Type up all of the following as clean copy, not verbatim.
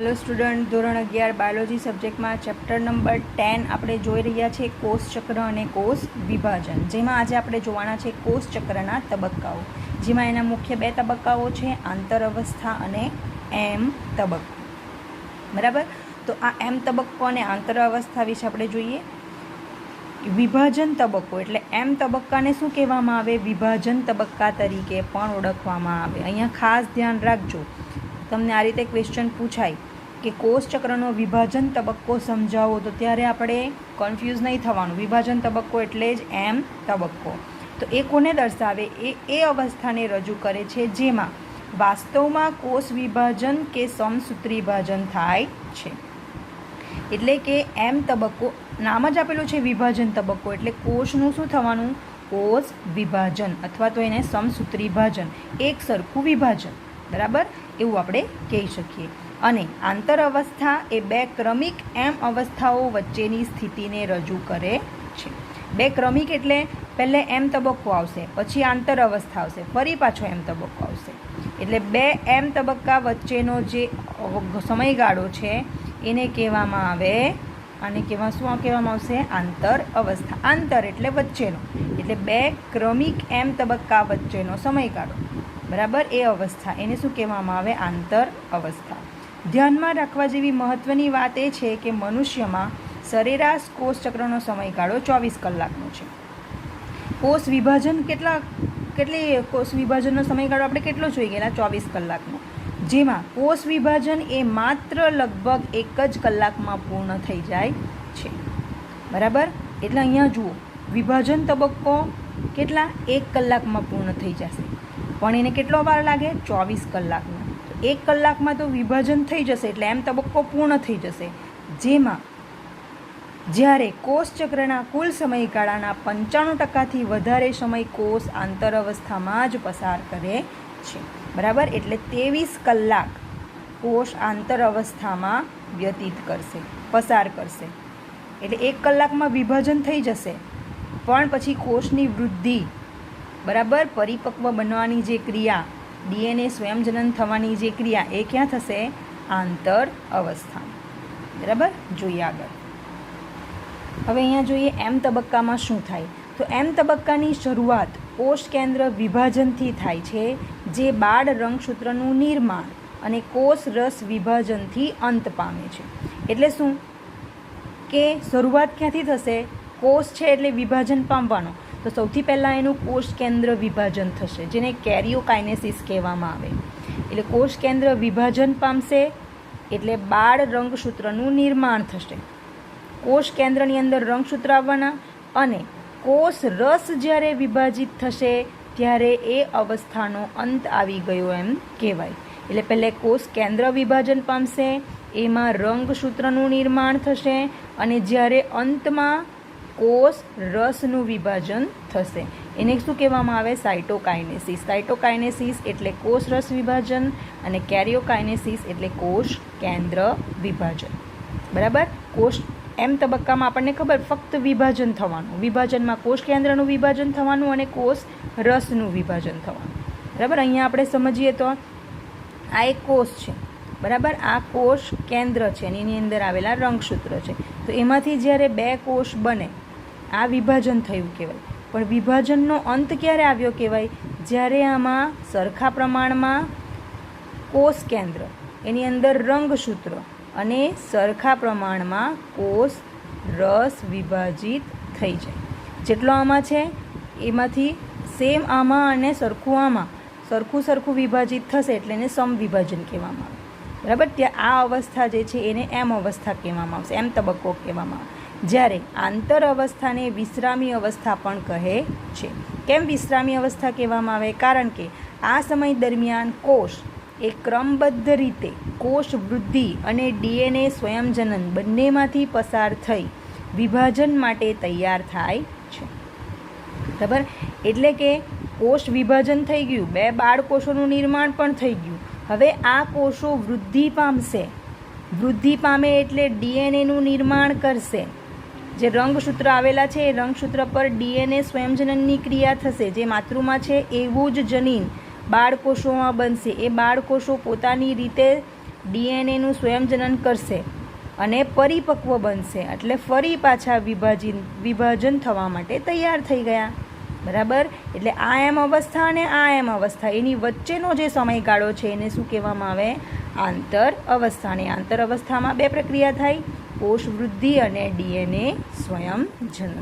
Hello student, ધોરણ 11 biology સબ્જેક્ટમાં chapter number 10 આપણે જોઈ રહ્યા છીએ કોષ ચક્ર અને કોષ વિભાજન, જેમાં આજે આપણે જોવાના છે કોષ ચક્રના તબક્કાઓ, જેમાં એના મુખ્ય બે તબક્કાઓ છે, આંતર અવસ્થા અને એમ તબક્કો. બરાબર. તો આ એમ તબક્કો અને આંતર અવસ્થા વિશે આપણે જોઈએ. વિભાજન તબક્કો એટલે એમ તબક્કાને શું કહેવામાં આવે? વિભાજન તબક્કા તરીકે પણ ઓળખવામાં આવે. અહીંયા ખાસ ધ્યાન રાખજો, તમને આ રીતે ક્વેશ્ચન પૂછાય કે કોષ ચક્રનો વિભાજન તબક્કો સમજાવો, તો ત્યારે આપણે કન્ફ્યુઝ નહીં થવાનું. વિભાજન તબક્કો એટલે જ એમ તબક્કો. તો એ કોને દર્શાવે? એ અવસ્થાને રજૂ કરે છે જેમાં વાસ્તવમાં કોષ વિભાજન કે સમસૂત્રી વિભાજન થાય છે. એટલે કે એમ તબક્કો, નામ જ આપેલું છે વિભાજન તબક્કો, એટલે કોષનું શું થવાનું? કોષ વિભાજન અથવા તો એને સમસૂત્રી વિભાજન, એક સરખું વિભાજન. બરાબર, એવું આપણે કહી શકીએ. અને આંતર અવસ્થા એ બે ક્રમિક એમ અવસ્થાઓ વચ્ચેની સ્થિતિને રજૂ કરે છે. બે ક્રમિક એટલે પહેલે એમ તબક્કો આવશે, પછી આંતર અવસ્થા આવશે, ફરી પાછો એમ તબક્કો આવશે. એટલે બે એમ તબક્કા વચ્ચેનો જે સમયગાળો છે એને કહેવામાં આવે, અને શું કહેવામાં આવશે? આંતર અવસ્થા. આંતર એટલે વચ્ચેનો, એટલે બે ક્રમિક એમ તબક્કા વચ્ચેનો સમયગાળો. બરાબર, એ અવસ્થા એને શું કહેવામાં આવે? આંતર અવસ્થા. ધ્યાનમાં રાખવા જેવી મહત્ત્વની વાત એ છે કે મનુષ્યમાં સરેરાશ કોષ ચક્રનો સમયગાળો 24 કલાકનો છે. કોષ વિભાજન કોષ વિભાજનનો સમયગાળો આપણે કેટલો જોઈ ગયેલા? 24 કલાકનો. જેમાં કોષ વિભાજન એ માત્ર લગભગ 1 જ કલાકમાં પૂર્ણ થઈ જાય છે. બરાબર, એટલે અહીંયા જુઓ, વિભાજન તબક્કો કેટલા? 1 કલાકમાં પૂર્ણ થઈ જશે, પણ એને કેટલો વાર લાગે? 24 કલાકનો. 1 કલાકમાં તો વિભાજન થઈ જશે, એટલે એમ તબક્કો પૂર્ણ થઈ જશે. જેમાં જ્યારે કોષ ચક્રના કુલ સમયગાળાના 95%થી વધારે સમય કોષ આંતર અવસ્થામાં જ પસાર કરે છે. બરાબર, એટલે 23 કલાક કોષ આંતર અવસ્થામાં વ્યતીત કરશે, પસાર કરશે. એટલે 1 કલાકમાં વિભાજન થઈ જશે, પણ પછી કોષની વૃદ્ધિ, બરાબર, પરિપક્વ બનવાની જે ક્રિયા, ડીએનએ સ્વયંજનન થવાની જે ક્રિયા, એ ક્યાં થશે? આંતર અવસ્થા. બરાબર, જોઈએ આગળ. હવે અહીંયા જોઈએ એમ તબક્કામાં શું થાય. તો એમ તબક્કાની શરૂઆત કોષ કેન્દ્ર વિભાજનથી થાય છે, જે બાળ રંગસૂત્રનું નિર્માણ અને કોષ રસ વિભાજનથી અંત પામે છે. એટલે શું કે શરૂઆત ક્યાંથી થશે? કોષ છે એટલે વિભાજન પામવાનો, તો સૌથી પહેલાં એનું કોષ કેન્દ્ર વિભાજન થશે, જેને કેરિયોકાઇનેસિસ કહેવામાં આવે. એટલે કોષ કેન્દ્ર વિભાજન પામશે એટલે બાળ રંગસૂત્રનું નિર્માણ થશે. કોષ કેન્દ્રની અંદર રંગસૂત્ર આવવાના, અને કોષ રસ જ્યારે વિભાજિત થશે ત્યારે એ અવસ્થાનો અંત આવી ગયો એમ કહેવાય. એટલે પહેલે કોષ કેન્દ્ર વિભાજન પામશે, એમાં રંગસૂત્રનું નિર્માણ થશે, અને જ્યારે અંતમાં કોષ રસનું વિભાજન થશે, એને શું કહેવામાં આવે? સાઇટોકાઇનેસિસ. સાઇટોકાઇનેસિસ એટલે કોષ રસ વિભાજન, અને કેરિયોકાઇનેસિસ એટલે કોષ કેન્દ્ર વિભાજન. બરાબર, કોષ એમ તબક્કામાં આપણને ખબર, ફક્ત વિભાજન થવાનું, વિભાજનમાં કોષ કેન્દ્રનું વિભાજન થવાનું અને કોષ રસનું વિભાજન થવાનું. બરાબર, અહીંયા આપણે સમજીએ તો આ એક કોષ છે. બરાબર, આ કોષ કેન્દ્ર છે, એની અંદર આવેલા રંગસૂત્ર છે. તો એમાંથી જ્યારે બે કોષ બને, આ વિભાજન થયું કહેવાય. પણ વિભાજનનો અંત ક્યારે આવ્યો કહેવાય? જ્યારે આમાં સરખા પ્રમાણમાં કોષ કેન્દ્ર, એની અંદર રંગસૂત્ર અને સરખા પ્રમાણમાં કોષ રસ વિભાજિત થઈ જાય. જેટલો આમાં છે એમાંથી સેમ આમાં અને સરખું આમાં, સરખું વિભાજિત થશે, એટલે એને સમવિભાજન કહેવામાં આવે. બરાબર, ત્યાં આ અવસ્થા જે છે એને એમ અવસ્થા કહેવામાં આવશે, એમ તબક્કો કહેવામાં આવે. જ્યારે આંતર અવસ્થાને વિશ્રામી અવસ્થા પણ કહે છે. કેમ વિશ્રામી અવસ્થા કહેવામાં આવે? કારણ કે આ સમય દરમિયાન કોષ એ ક્રમબદ્ધ રીતે કોષ વૃદ્ધિ અને ડીએનએ સ્વયંજનન બંનેમાંથી પસાર થઈ વિભાજન માટે તૈયાર થાય છે. બરાબર, એટલે કે કોષ વિભાજન થઈ ગયું, બે બાળકોષોનું નિર્માણ પણ થઈ ગયું. હવે આ કોષો વૃદ્ધિ પામશે. વૃદ્ધિ પામે એટલે ડીએનએનું નિર્માણ કરશે. જે રંગસૂત્ર આવેલા છે એ રંગસૂત્ર પર ડીએનએ સ્વયંજનનની ક્રિયા થશે. જે માતૃમાં છે એવું જ જનીન બાળકોષોમાં બનશે. એ બાળકોષો પોતાની રીતે ડીએનએનું સ્વયંજનન કરશે અને પરિપક્વ બનશે, એટલે ફરી પાછા વિભાજન થવા માટે તૈયાર થઈ ગયા. બરાબર. એટલે આ એમ અવસ્થા અને આ એમ અવસ્થા, એની વચ્ચેનો જે સમયગાળો છે એને શું કહેવામાં આવે? આંતર અવસ્થા. અને આંતર અવસ્થામાં 2 પ્રક્રિયા થાય, કોષ વૃદ્ધિ અને ડીએનએ સ્વયંજનન.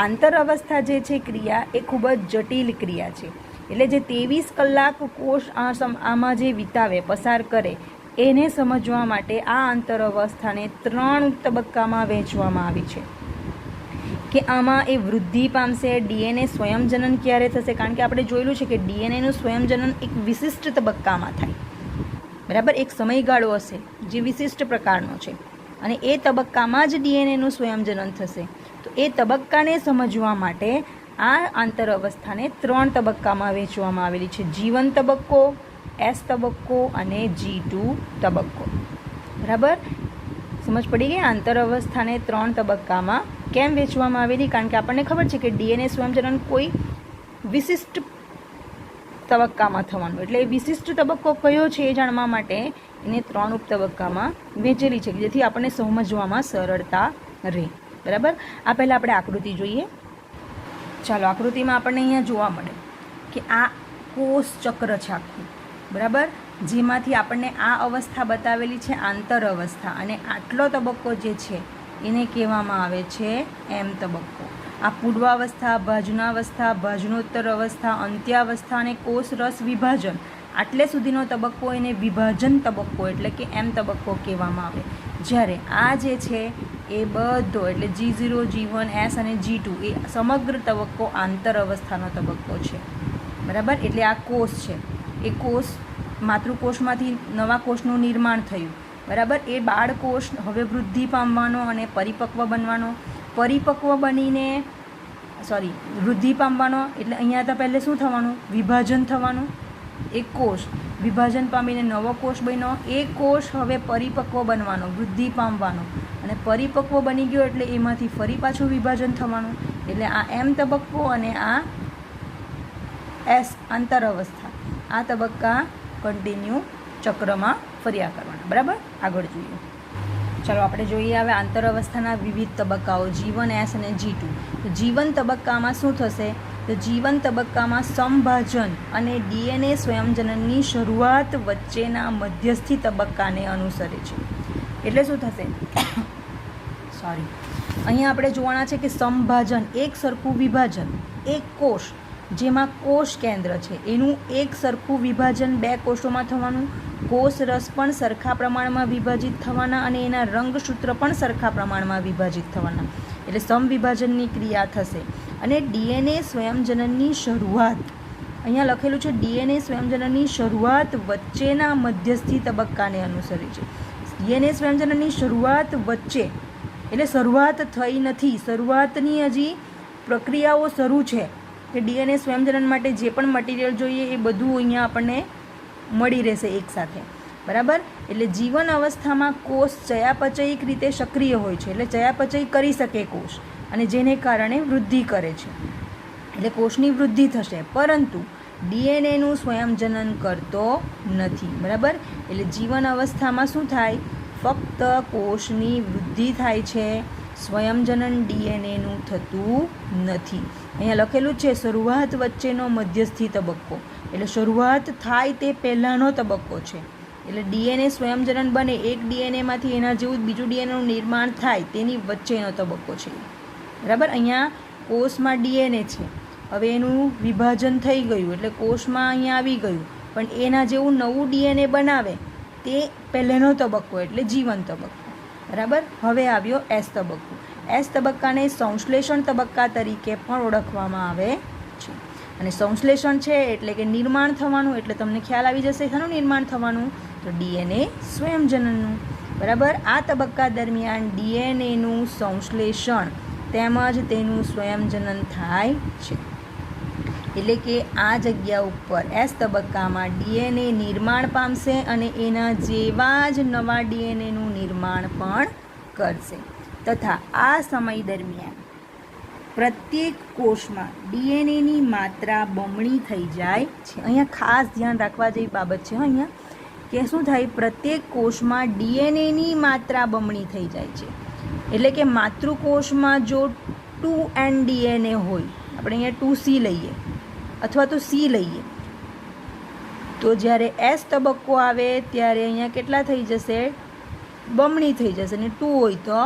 આંતર અવસ્થા જે છે ક્રિયા એ ખૂબ જ જટિલ ક્રિયા છે. એટલે જે 23 કલાક કોષ આમાં જે વિતાવે, પસાર કરે, એને સમજવા માટે આ આંતર અવસ્થાને 3 તબક્કામાં વહેંચવામાં આવી છે. કે આમાં એ વૃદ્ધિ પામશે, ડીએનએ સ્વયંજનન ક્યારે થશે? કારણ કે આપણે જોયેલું છે કે ડીએનએનું સ્વયંજનન એક વિશિષ્ટ તબક્કામાં થાય. બરાબર. એક સમયગાળો હશે જે વિશિષ્ટ પ્રકારનો છે અને એ તબક્કામાં જ ડીએનએનું સ્વયંજનન થશે. તો એ તબક્કાને સમજવા માટે આ આંતર અવસ્થાને 3 તબક્કામાં વહેંચવામાં આવેલી છે. જીવન તબક્કો, એસ તબક્કો અને G2 તબક્કો. બરાબર. સમજ પડી ગઈ? આંતર અવસ્થાને 3 તબક્કામાં કેમ વહેંચવામાં આવેલી? કારણ કે આપણને ખબર છે કે ડીએનએ સ્વયંજનન કોઈ વિશિષ્ટ તબક્કામાં થવાનું, એટલે એ વિશિષ્ટ તબક્કો કયો છે એ જાણવા માટે એને 3 ઉપતબક્કામાં વહેંચેલી છે, જેથી આપણને સમજવામાં સરળતા રહે. બરાબર. આ પહેલાં આપણે આકૃતિ જોઈએ. ચાલો, આકૃતિમાં આપણને અહીંયા જોવા મળે કે આ કોષ ચક્ર છે આખું. બરાબર. જેમાંથી આપણને આ અવસ્થા બતાવેલી છે આંતર અવસ્થા, અને આટલો તબક્કો જે છે એને કહેવામાં આવે છે એમ તબક્કો. આ પૂર્વાવસ્થા, ભાજનાવસ્થા, ભાજનોત્તર અવસ્થા, અંત્યાવસ્થા અને કોષ રસ વિભાજન, આટલે સુધીનો તબક્કો એને વિભાજન તબક્કો એટલે કે એમ તબક્કો કહેવામાં આવે. જ્યારે આ જે છે એ બધો એટલે G0, G1, S અને G2 એ સમગ્ર તબક્કો આંતર અવસ્થાનો તબક્કો છે. બરાબર. એટલે આ કોષ છે, એ કોષ માતૃકોષમાંથી નવા કોષનું નિર્માણ થયું. બરાબર. એ બાળકોષ હવે વૃદ્ધિ પામવાનો અને પરિપક્વ બનવાનો. પરિપક્વ બનીને વૃદ્ધિ પામવાનો એટલે અહીંયા તો પહેલે શું થવાનું? વિભાજન થવાનું. એક કોષ વિભાજન પામીને નવો કોષ બન્યો. એ કોષ હવે પરિપક્વ બનવાનો, વૃદ્ધિ પામવાનો, અને પરિપક્વ બની ગયો એટલે એમાંથી ફરી પાછું વિભાજન થવાનું. એટલે આ એમ તબક્કો અને આ એસ આંતર અવસ્થા, આ તબક્કા કન્ટિન્યુ ચક્રમાં ફર્યા કરવાના. બરાબર. આગળ જોઈએ. ચાલો આપણે જોઈએ હવે આંતર અવસ્થાના વિવિધ તબક્કાઓ G1, S અને G2. તો જીવન તબક્કામાં શું થશે? તો જીવન તબક્કામાં સંભાજન અને ડીએનએ સ્વયંજનનની શરૂઆત વચ્ચેના મધ્યસ્થી તબક્કાને અનુસરે છે. એટલે શું થશે? અહીંયા આપણે જોવાના છે કે સંભાજન, એક સરખું વિભાજન, એક કોષ જેમાં કોષ કેન્દ્ર છે એનું એક સરખું વિભાજન 2 કોષોમાં થવાનું. કોષ રસ પણ સરખા પ્રમાણમાં વિભાજિત થવાના અને એના રંગસૂત્ર પણ સરખા પ્રમાણમાં વિભાજિત થવાના. એટલે સમવિભાજનની ક્રિયા થશે. અને ડીએનએ સ્વયંજનનની શરૂઆત, અહીંયા લખેલું છે ડીએનએ સ્વયંજનનની શરૂઆત વચ્ચેના મધ્યસ્થી તબક્કાને અનુસરે છે. ડીએનએ સ્વયંજનનની શરૂઆત વચ્ચે એટલે શરૂઆત થઈ નથી, શરૂઆતની હજી પ્રક્રિયાઓ શરૂ છે કે ડીએનએ સ્વયંજનન માટે જે પણ મટીરિયલ જોઈએ એ બધું અહીંયા આપણને મળી રહેશે એકસાથે. બરાબર. એટલે જીવન અવસ્થામાં કોષ ચયાપચયિક રીતે સક્રિય હોય છે, એટલે ચયાપચય કરી શકે કોષ, અને જેને કારણે વૃદ્ધિ કરે છે. એટલે કોષની વૃદ્ધિ થશે, પરંતુ ડીએનએનું સ્વયંજનન કરતો નથી. બરાબર. એટલે જીવન અવસ્થામાં શું થાય? ફક્ત કોષની વૃદ્ધિ થાય છે, સ્વયંજનન ડીએનએનું થતું નથી. અહીંયા લખેલું છે શરૂઆત વચ્ચેનો મધ્યસ્થી તબક્કો, એટલે શરૂઆત થાય તે પહેલાંનો તબક્કો છે. એટલે ડીએનએ સ્વયંજનન બને, એક ડીએનએમાંથી એના જેવું બીજું ડીએનએનું નિર્માણ થાય તેની વચ્ચેનો તબક્કો છે. બરાબર. અહીંયા કોષમાં ડીએનએ છે, હવે એનું વિભાજન થઈ ગયું એટલે કોષમાં અહીંયા આવી ગયું, પણ એના જેવું નવું ડીએનએ બનાવે તે પહેલેનો તબક્કો એટલે જીવન તબક્કો. બરાબર. હવે આવ્યો એસ તબક્કો. એસ તબક્કાને સંશ્લેષણ તબક્કા તરીકે પણ ઓળખવામાં આવે છે. અને સંશ્લેષણ છે એટલે કે નિર્માણ થવાનું, એટલે તમને ખ્યાલ આવી જશે શાનું નિર્માણ થવાનું? તો ડીએનએ સ્વયંજનનનું. બરાબર. આ તબક્કા દરમિયાન ડીએનએનું સંશ્લેષણ તેમજ તેનું સ્વયંજનન થાય છે. એટલે કે આ જગ્યા ઉપર એસ તબક્કામાં ડીએનએ નિર્માણ પામશે અને એના જેવા જ નવા ડીએનએનું નિર્માણ પણ કરશે. તથા આ સમય દરમિયાન પ્રત્યેક કોષમાં ડીએનએની માત્રા બમણી થઈ જાય છે. અહીંયા ખાસ ધ્યાન રાખવા જેવી બાબત છે અહીંયા કે શું થાય, પ્રત્યેક કોષમાં ડીએનએની માત્રા બમણી થઈ જાય છે. એટલે કે માતૃકોષમાં જો 2N ડીએનએ હોય, આપણે અહીંયા 2C લઈએ અથવા તો C લઈએ, તો જ્યારે S તબક્કો આવે ત્યારે અહીંયા કેટલા થઈ જશે, બમણી થઈ જશે, અને 2 હોય તો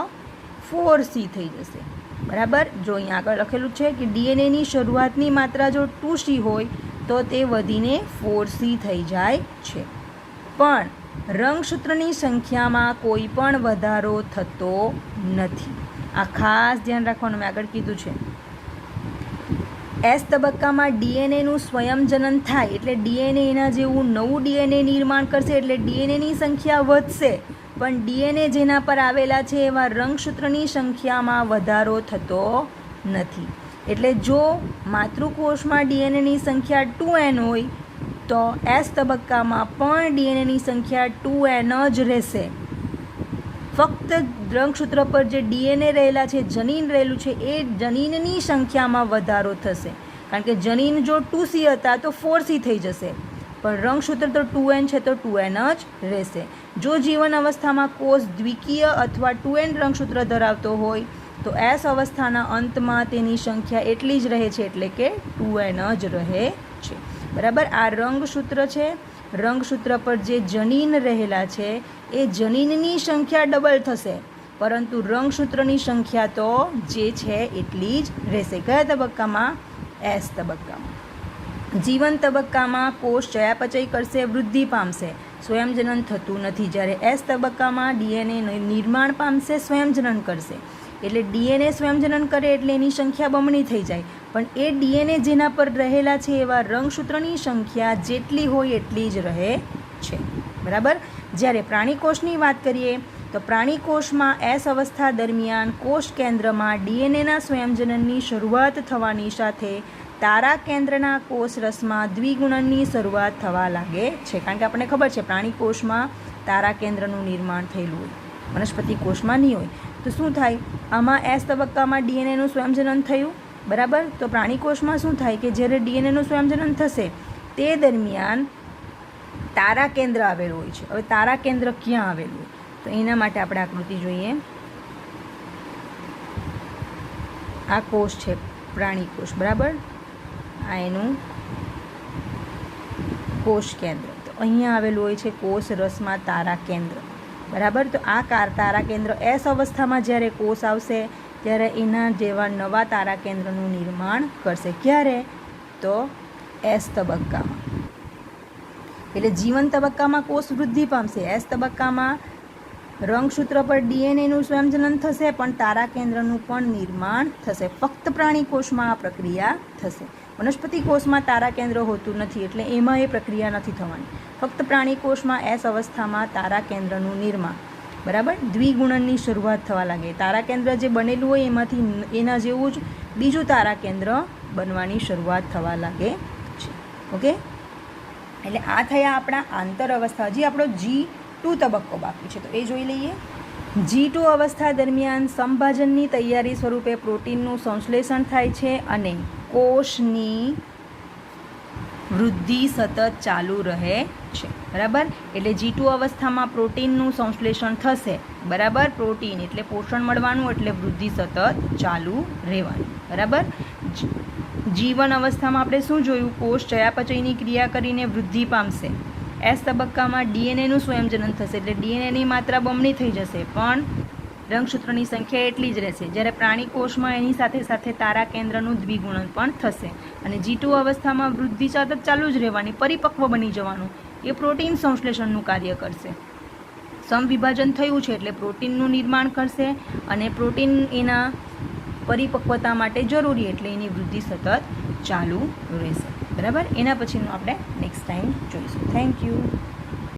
4C થઈ જશે. બરાબર. જો અહીંયા આગળ લખેલું છે કે ડીએનએની શરૂઆતની માત્રા જો 2C હોય તો તે વધીને 4C થઈ જાય છે. પણ રંગસૂત્રની સંખ્યામાં કોઈ પણ વધારો થતો નથી. આ ખાસ ધ્યાન રાખવાનું, મેં આગળ કીધું છે. S તબક્કામાં ડીએનએનું સ્વયંજનન થાય એટલે ડીએનએ એના જેવું નવું ડીએનએ નિર્માણ કરશે, એટલે ડીએનએની સંખ્યા વધશે, પણ ડીએનએ જેના પર આવેલા છે એવા રંગસૂત્રની સંખ્યામાં વધારો થતો નથી. એટલે જો માતૃકોષમાં ડીએનએની સંખ્યા 2N હોય તો S તબક્કામાં પણ ડીએનએની સંખ્યા 2N જ રહેશે. ફક્ત રંગસૂત્ર પર જે ડીએનએ રહેલા છે, જનીન રહેલું છે, એ જનીનની સંખ્યામાં વધારો થશે. કારણ કે જનીન જો 2C હતા તો 4C થઈ જશે, પણ રંગસૂત્ર તો 2N છે તો 2N જ રહેશે. જો જીવન અવસ્થામાં કોષ દ્વિકીય અથવા 2N રંગસૂત્ર ધરાવતો હોય તો S અવસ્થાના અંતમાં તેની સંખ્યા એટલી જ રહે છે, એટલે કે 2N જ રહે છે. બરાબર. આ રંગસૂત્ર છે, રંગસૂત્ર પર જે જનીન રહેલા છે એ જનીનની સંખ્યા ડબલ થશે, પરંતુ રંગસૂત્રની સંખ્યા તો જે છે એટલી જ રહેશે. કયા તબક્કામાં? S તબક્કામાં. જીવન તબક્કામાં કોષ ચયાપચય કરશે, વૃદ્ધિ પામશે, સ્વયંજનન થતું નથી. જ્યારે S તબક્કામાં ડીએનએ નિર્માણ પામશે, સ્વયંજનન કરશે. એટલે ડીએનએ સ્વયંજનન કરે એટલે એની સંખ્યા બમણી થઈ જાય, પણ એ ડીએનએ જેના પર રહેલા છે એવા રંગસૂત્રની સંખ્યા જેટલી હોય એટલી જ રહે છે. બરાબર. જ્યારે પ્રાણીકોષની વાત કરીએ તો પ્રાણીકોષમાં S અવસ્થા દરમિયાન કોષ કેન્દ્રમાં ડીએનએના સ્વયંજનનની શરૂઆત થવાની સાથે તારા કેન્દ્રના કોષરસમાં દ્વિગુણનની શરૂઆત થવા લાગે છે. કારણ કે આપણને ખબર છે પ્રાણીકોષમાં તારા કેન્દ્રનું નિર્માણ થયેલું હોય, વનસ્પતિ કોષમાં નહીં હોય. તો શું થાય, આમાં S તબક્કામાં ડીએનએનું સ્વયંજનન થયું. બરાબર. તો પ્રાણીકોષમાં શું થાય કે જ્યારે ડીએનએનું સ્વયંજનન થશે તે દરમિયાન તારા કેન્દ્ર આવેલું હોય છે. હવે તારા કેન્દ્ર ક્યાં આવેલું હોય, તો એના માટે આપણે આકૃતિ જોઈએ. આ કોષ છે પ્રાણીકોષ. બરાબર. આ એનું કોષ કેન્દ્ર. તો અહીંયા આવેલું હોય છે કોષ રસમાં તારા કેન્દ્ર. બરાબર. તો આ તારા કેન્દ્ર S અવસ્થામાં જ્યારે કોષ આવશે ત્યારે એના જેવા નવા તારા કેન્દ્રનું નિર્માણ કરશે. ક્યારે? તો S તબક્કામાં. એટલે જીવન તબક્કામાં કોષ વૃદ્ધિ પામશે. S તબક્કામાં રંગસૂત્ર પર ડીએનએનું સ્વયંજનન થશે, પણ તારા કેન્દ્રનું પણ નિર્માણ થશે. ફક્ત પ્રાણીકોષમાં આ પ્રક્રિયા થશે. વનસ્પતિ કોષમાં તારા કેન્દ્ર હોતું નથી, એટલે એમાં એ પ્રક્રિયા નથી થવાની. ફક્ત પ્રાણીકોષમાં S અવસ્થામાં તારા કેન્દ્રનું નિર્માણ. બરાબર. દ્વિગુણનની શરૂઆત થવા લાગે. તારા કેન્દ્ર જે બનેલું હોય એમાંથી એના જેવું જ બીજું તારા કેન્દ્ર બનવાની શરૂઆત થવા લાગે છે. ઓકે. એટલે આ થયા આપણા આંતર અવસ્થા. હજી આપણો G2 તબક્કો બાકી છે, તો એ જોઈ લઈએ. G2 અવસ્થા દરમિયાન સંભાજનની તૈયારી સ્વરૂપે પ્રોટીનનું સંશ્લેષણ થાય છે અને કોષની વૃદ્ધિ સતત ચાલુ રહે છે. બરાબર. એટલે G2 અવસ્થામાં પ્રોટીનનું સંશ્લેષણ થશે. બરાબર. પ્રોટીન એટલે પોષણ મળવાનું, એટલે વૃદ્ધિ સતત ચાલુ રહેવાની. બરાબર. જીવન અવસ્થામાં આપણે શું જોયું? કોષ ચયાપચયની ક્રિયા કરીને વૃદ્ધિ પામશે. S તબક્કામાં ડીએનએનું સ્વયંજનન થશે, એટલે ડીએનએની માત્રા બમણી થઈ જશે, પણ રંગસૂત્રની સંખ્યા એટલી જ રહેશે. જ્યારે પ્રાણીકોષમાં એની સાથે સાથે તારા કેન્દ્રનું દ્વિગુણન પણ થશે. અને G2 અવસ્થામાં વૃદ્ધિ સતત ચાલુ જ રહેવાની, પરિપક્વ બની જવાનું. એ પ્રોટીન સંશ્લેષણનું કાર્ય કરશે. સમવિભાજન થયું છે એટલે પ્રોટીનનું નિર્માણ કરશે, અને પ્રોટીન એના પરિપક્વતા માટે જરૂરી, એટલે એની વૃદ્ધિ સતત ચાલુ રહેશે. બરાબર. એના પછીનું આપણે નેક્સ્ટ ટાઈમ જોઈશું. Thank you.